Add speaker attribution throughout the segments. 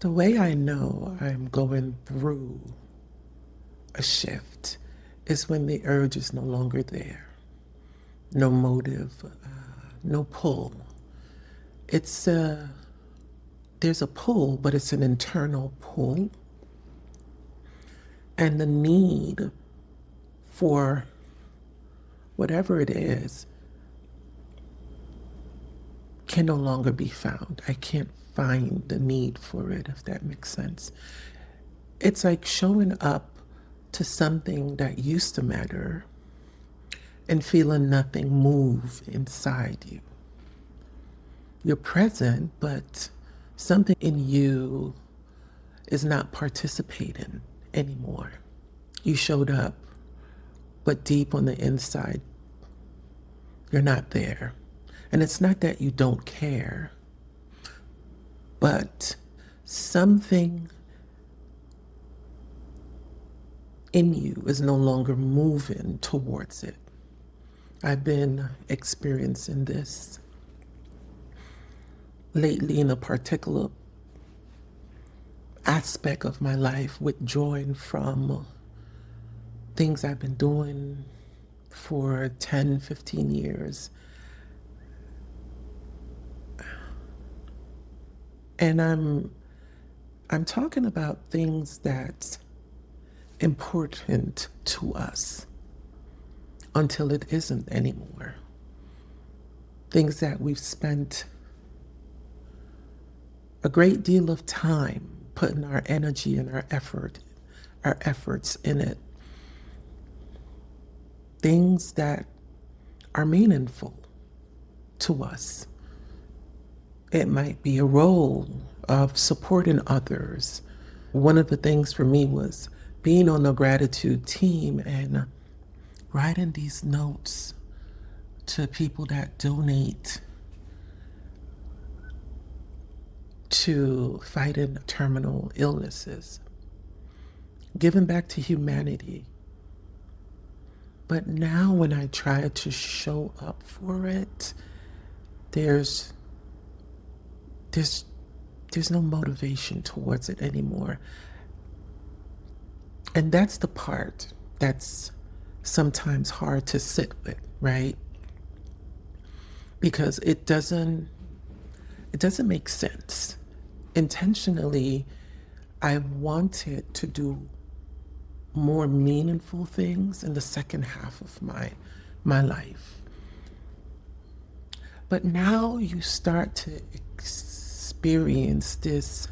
Speaker 1: The way I know I'm going through a shift is when the urge is no longer there. No motive, no pull. It's there's a pull, but it's an internal pull, and the need for whatever it is can no longer be found. I can't find the need for it, if that makes sense. It's like showing up to something that used to matter and feeling nothing move inside you. You're present, but something in you is not participating anymore. You showed up, but deep on the inside, you're not there. And it's not that you don't care, but something in you is no longer moving towards it. I've been experiencing this lately in a particular aspect of my life, withdrawing from things I've been doing for 10, 15 years. And I'm talking about things that's important to us until it isn't anymore. Things that we've spent a great deal of time putting our energy and our efforts in it. Things that are meaningful to us. It might be a role of supporting others. One of the things for me was being on the gratitude team and writing these notes to people that donate to fighting terminal illnesses, giving back to humanity. But now when I try to show up for it, there's no motivation towards it anymore. And that's the part that's sometimes hard to sit with, right? Because it doesn't make sense. Intentionally, I wanted to do more meaningful things in the second half of my life. But now you start to experience this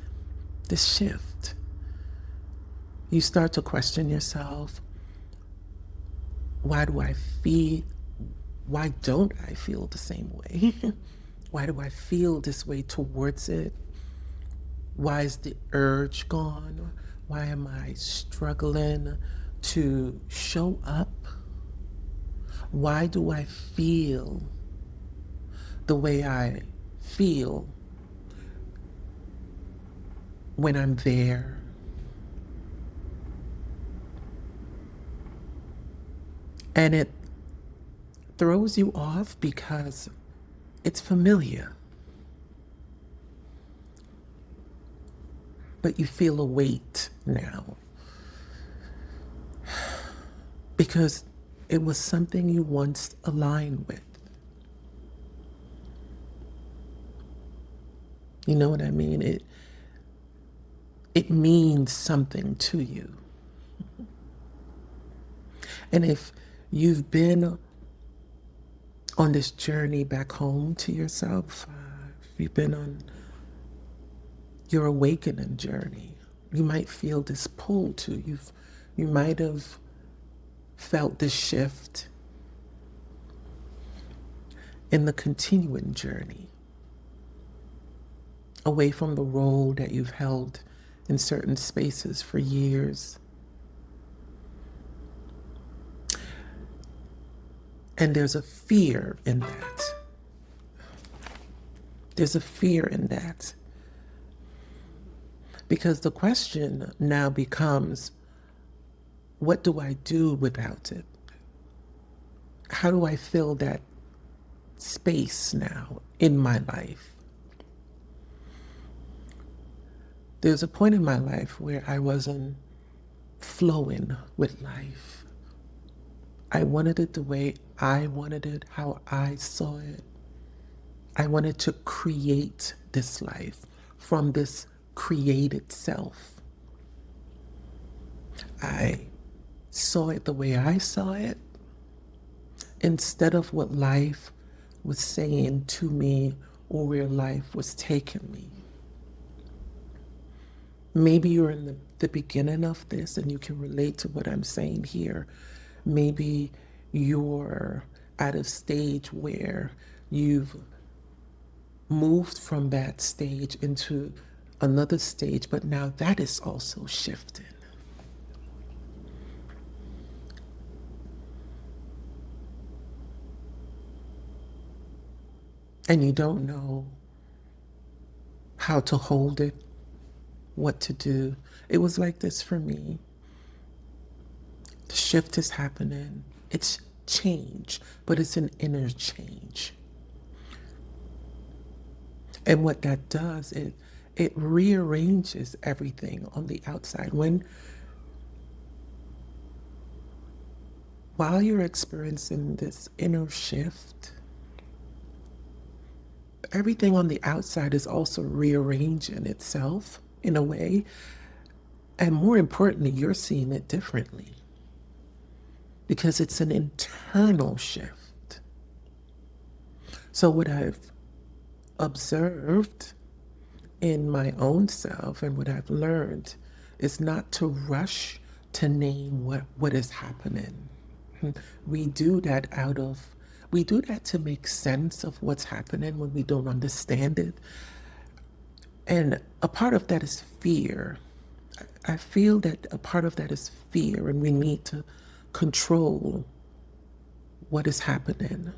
Speaker 1: shift. You start to question yourself. Why don't I feel the same way? Why do I feel this way towards it? Why is the urge gone? Why am I struggling to show up? Why do I feel the way I feel when I'm there? And it throws you off because it's familiar. But you feel a weight now because it was something you once aligned with. You know what I mean? It means something to you. And if you've been on this journey back home to yourself, if you've been on your awakening journey, you might feel this pull to you might have felt this shift in the continuing journey away from the role that you've held in certain spaces for years. And there's a fear in that. There's a fear in that. Because the question now becomes, what do I do without it? How do I fill that space now in my life? There's a point in my life where I wasn't flowing with life. I wanted it the way I wanted it, how I saw it. I wanted to create this life from this created self. I saw it the way I saw it instead of what life was saying to me or where life was taking me. Maybe you're in the beginning of this and you can relate to what I'm saying here. Maybe you're at a stage where you've moved from that stage into another stage, but now that is also shifting. And you don't know how to hold it, what to do. It was like this for me. The shift is happening. It's change, but it's an inner change. And what that does, it rearranges everything on the outside. While you're experiencing this inner shift, everything on the outside is also rearranging itself in a way. And more importantly, you're seeing it differently because it's an internal shift. So what I've observed in my own self and what I've learned is not to rush to name what is happening. We do that we do that to make sense of what's happening when we don't understand it. And a part of that is fear. I feel that a part of that is fear, and we need to control what is happening.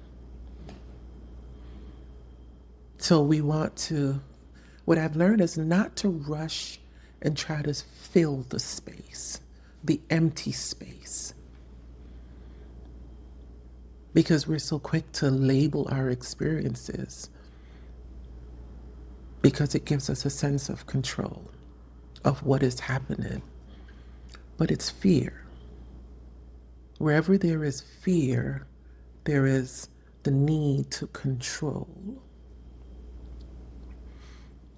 Speaker 1: So what I've learned is not to rush and try to fill the space, the empty space. Because we're so quick to label our experiences because it gives us a sense of control of what is happening. But it's fear. Wherever there is fear, there is the need to control.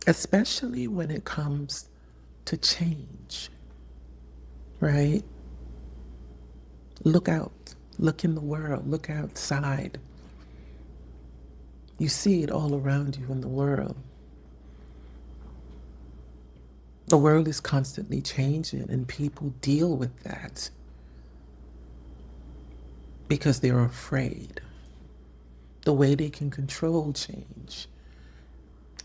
Speaker 1: Especially when it comes to change, right? Look out, look in the world, look outside. You see it all around you in the world. The world is constantly changing, and people deal with that because they're afraid. The way they can control change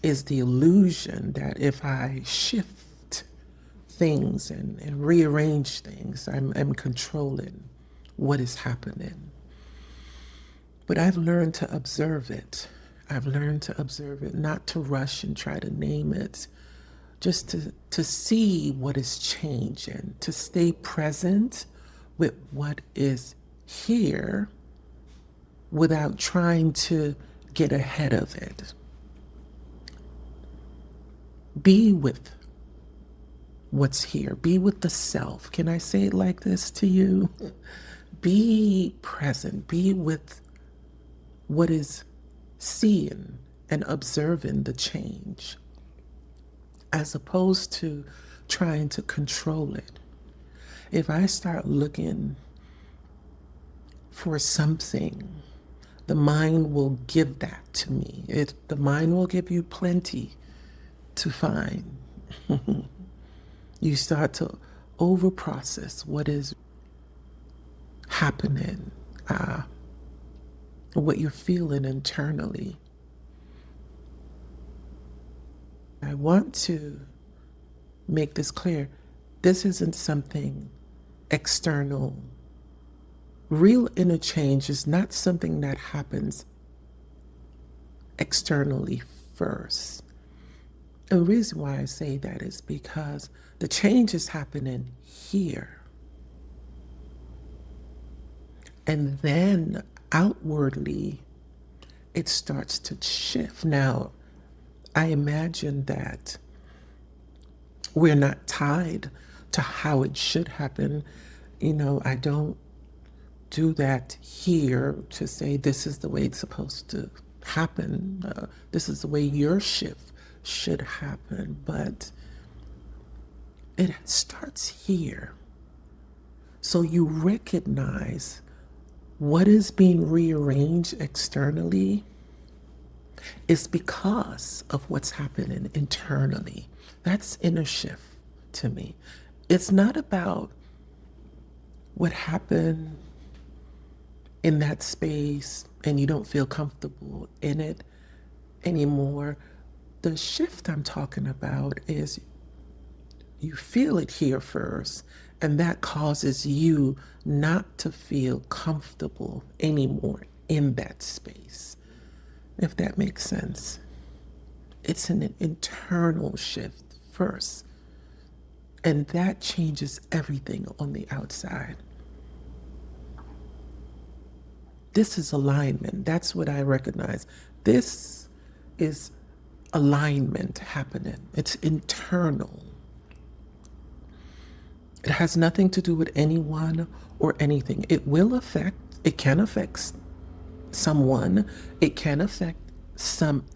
Speaker 1: is the illusion that if I shift things and rearrange things, I'm controlling what is happening. But I've learned to observe it. I've learned to observe it, not to rush and try to name it, just to see what is changing, to stay present with what is here without trying to get ahead of it. Be with what's here. Be with the self. Can I say it like this to you? Be present. Be with what is seeing and observing the change, as opposed to trying to control it. If I start looking for something, the mind will give that to me. The mind will give you plenty to find. You start to overprocess what is happening, what you're feeling internally. I want to make this clear. This isn't something external. Real inner change is not something that happens externally first. And the reason why I say that is because the change is happening here. And then outwardly, it starts to shift. Now, I imagine that We're not tied to how it should happen. I don't do that here to say this is the way it's supposed to happen. This is the way your shift should happen. But it starts here. So you recognize what is being rearranged externally is because of what's happening internally. That's inner shift to me. It's not about what happened in that space and you don't feel comfortable in it anymore. The shift I'm talking about is you feel it here first, and that causes you not to feel comfortable anymore in that space, if that makes sense. It's an internal shift first, and that changes everything on the outside. This is alignment. That's what I recognize. This is alignment happening. It's internal. It has nothing to do with anyone or anything. It can affect someone. It can affect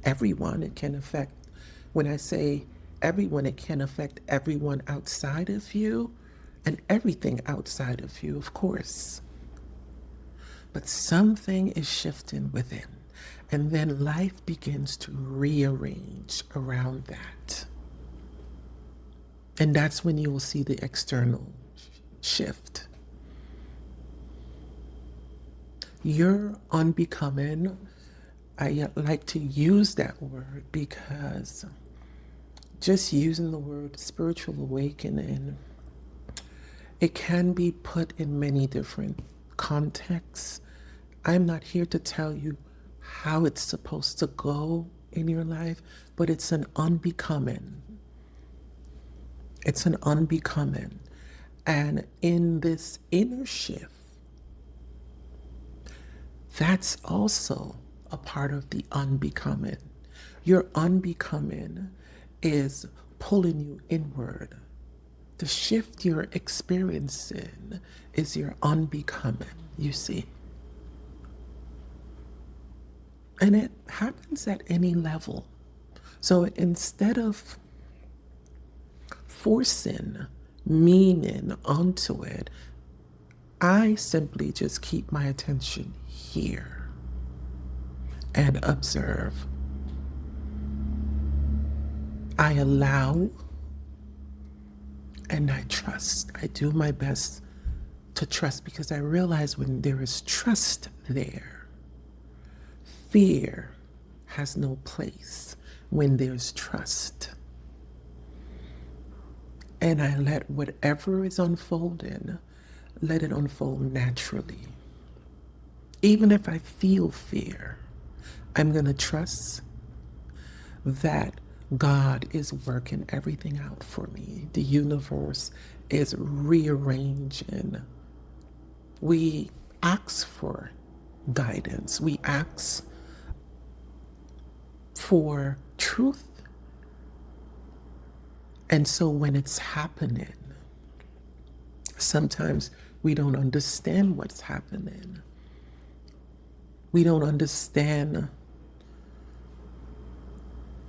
Speaker 1: everyone. It can affect, when I say everyone, it can affect everyone outside of you and everything outside of you, of course. But something is shifting within. And then life begins to rearrange around that. And that's when you will see the external shift. You're unbecoming. I like to use that word because just using the word spiritual awakening, it can be put in many different contexts. I'm not here to tell you how it's supposed to go in your life, but it's an unbecoming. It's an unbecoming. And in this inner shift, that's also a part of the unbecoming. Your unbecoming is pulling you inward. The shift you're experiencing is your unbecoming, you see. And it happens at any level. So instead of forcing meaning onto it, I simply just keep my attention here and observe. I allow and I trust. I do my best to trust because I realize when there is trust there, fear has no place when there's trust. And I let whatever is unfolding, let it unfold naturally. Even if I feel fear, I'm going to trust that God is working everything out for me. The universe is rearranging. We ask for guidance. We ask for truth. And so when it's happening, sometimes we don't understand what's happening. We don't understand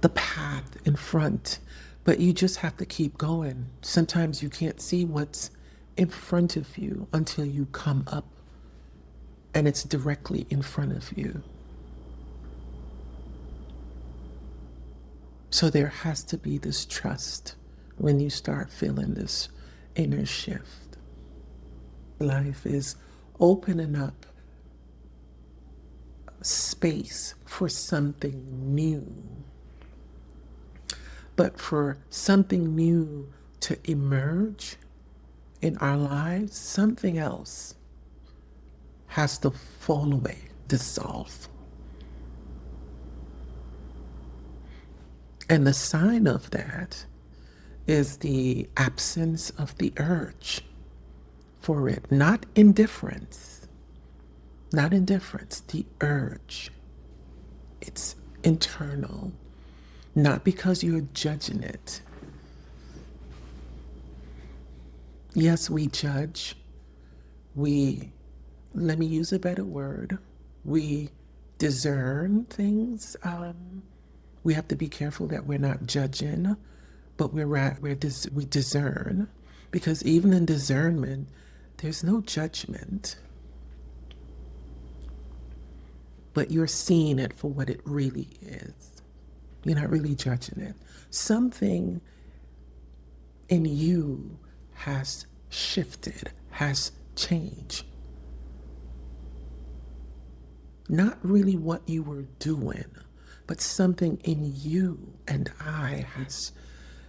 Speaker 1: the path in front, but you just have to keep going. Sometimes you can't see what's in front of you until you come up and it's directly in front of you. So there has to be this trust when you start feeling this inner shift. Life is opening up space for something new. But for something new to emerge in our lives, something else has to fall away, dissolve. And the sign of that is the absence of the urge for it, not indifference, the urge. It's internal, not because you're judging it, Yes, we judge. We, let me use a better word, we discern things. We have to be careful that we're not judging, but we discern, because even in discernment, there's no judgment, but you're seeing it for what it really is. You're not really judging it. Something in you has shifted, has changed. Not really what you were doing, but something in you and I has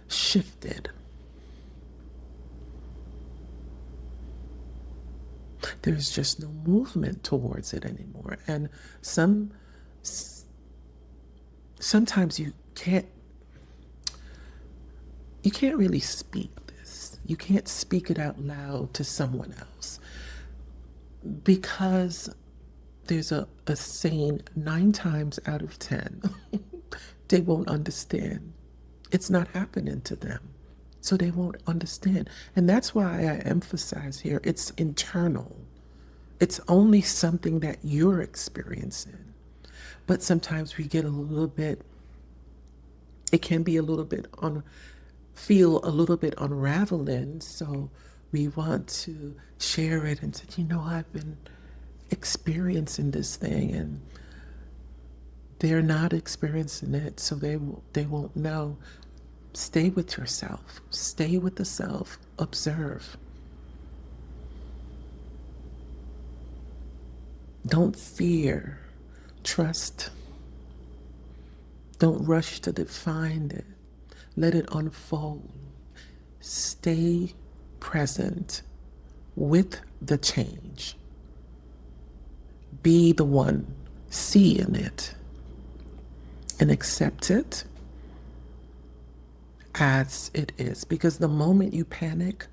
Speaker 1: shifted. There's just no movement towards it anymore. And sometimes you can't really speak this. You can't speak it out loud to someone else, because there's a saying, 9 times out of 10, they won't understand. It's not happening to them. So they won't understand. And that's why I emphasize here, it's internal. It's only something that you're experiencing. But sometimes we get a little bit, it can be a little bit feel a little bit unraveling. So we want to share it and say, I've been experiencing this thing, and they're not experiencing it, so they won't know. Stay with yourself. Stay with the self. Observe. Don't fear. Trust. Don't rush to define it. Let it unfold. Stay present with the change. Be the one seeing it and accept it as it is. Because the moment you panic,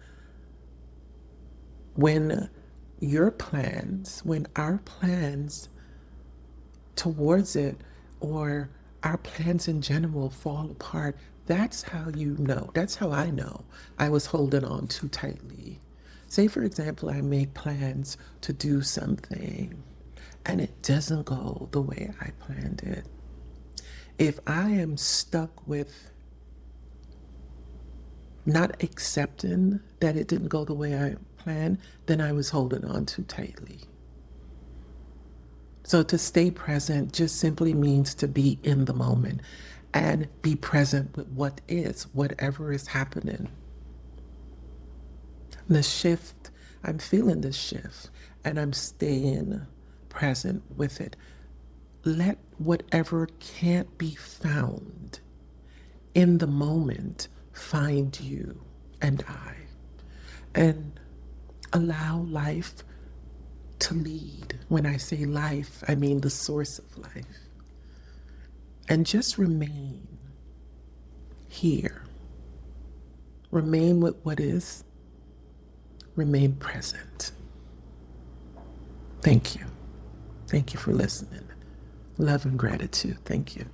Speaker 1: when our plans towards it, or our plans in general, fall apart, that's how you know. That's how I know I was holding on too tightly. Say, for example, I make plans to do something and it doesn't go the way I planned it. If I am stuck with not accepting that it didn't go the way I planned, then I was holding on too tightly. So to stay present just simply means to be in the moment and be present with what is, whatever is happening. The shift, I'm feeling the shift, and I'm staying present with it. Let whatever can't be found in the moment find you and I, and allow life to lead. When I say life, I mean the source of life. And just remain here. Remain with what is. Remain present. Thank you. Thank you for listening. Love and gratitude. Thank you.